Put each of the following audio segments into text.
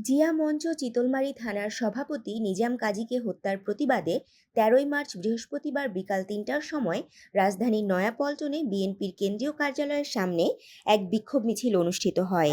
জিয়া মঞ্চ চিতলমারী থানার সভাপতি নিজাম কাজীকে হত্যার প্রতিবাদে ১৩ই মার্চ বৃহস্পতিবার বিকাল ৩টার সময় রাজধানীর নয়াপল্টনে বিএনপির কেন্দ্রীয় কার্যালয়ের সামনে এক বিক্ষোভ মিছিল অনুষ্ঠিত হয়।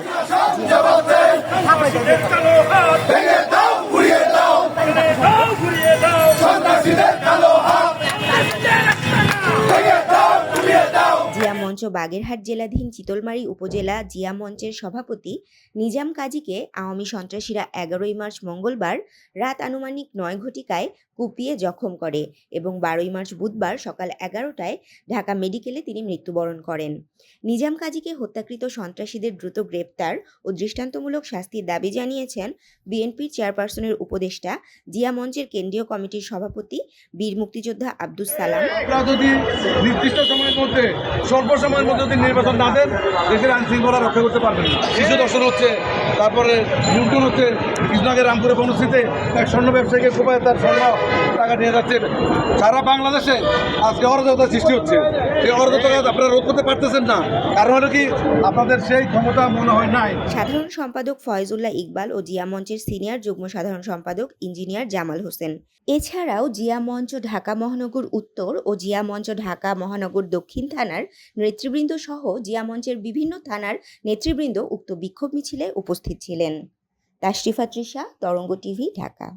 জিয়া মঞ্চ বাগেরহাট জেলাধীন চিতলমারী উপজেলা জিয়া মঞ্চের সভাপতি নিজাম কাজীকে আওয়ামী সন্ত্রাসীরা ১১ই মার্চ মঙ্গলবার রাত আনুমানিক ৯ ঘটিকায় কুপিয়ে জখম করে এবং ১২ই মার্চ বুধবার সকাল ১১টায় ঢাকা মেডিকেলে তিনি মৃত্যুবরণ করেন। নিজাম কাজীকে হত্যাকৃত সন্ত্রাসীদের দ্রুত গ্রেপ্তার ও দৃষ্টান্তমূলক শাস্তির দাবি জানিয়েছেন বিএনপির চেয়ারপারসনের উপদেষ্টা, জিয়া মঞ্চের কেন্দ্রীয় কমিটির সভাপতি বীর মুক্তিযোদ্ধা আব্দুস সালাম। নির্দিষ্ট সময়ের মধ্যে স্বল্প সময়ের মধ্যে যদি নির্বাচন না দেন, দেশের আইন শৃঙ্খলা রক্ষা করতে পারবেন না। শিশু দর্শন হচ্ছে, তারপরে লুণ্ঠন হচ্ছে। কৃষ্ণনগর রামপুরে বনশ্রীতে এক স্বর্ণ ব্যবসায়ীকে কোপায় তার স্বর্ণ টাকা নিয়ে যাচ্ছে। সারা বাংলাদেশে আজকে অরাজকতার সৃষ্টি হচ্ছে। সেই অরাজকতা আপনারা রোধ করতে পারতেছেন না, কারণ হলো কি আপনাদের সেই ক্ষমতা মনে হয় নাই। সাধারণ সম্পাদক ফয়জুল্লাহ ইকবাল ও জিয়া মঞ্চের সিনিয়র যুগ্ম সাধারণ সম্পাদক ইঞ্জিনিয়ার জামাল হোসেন। এছাড়াও জিয়া মঞ্চ ঢাকা মহানগর উত্তর ও জিয়া মঞ্চ ঢাকা মহানগর দক্ষিণ থানার নেতৃবৃন্দ সহ জিয়া মঞ্চের বিভিন্ন থানার নেতৃবৃন্দ উক্ত বিক্ষোভ মিছিলে উপস্থিত ছিলেন। তাশরিফা তৃষা, তরঙ্গ টিভি, ঢাকা।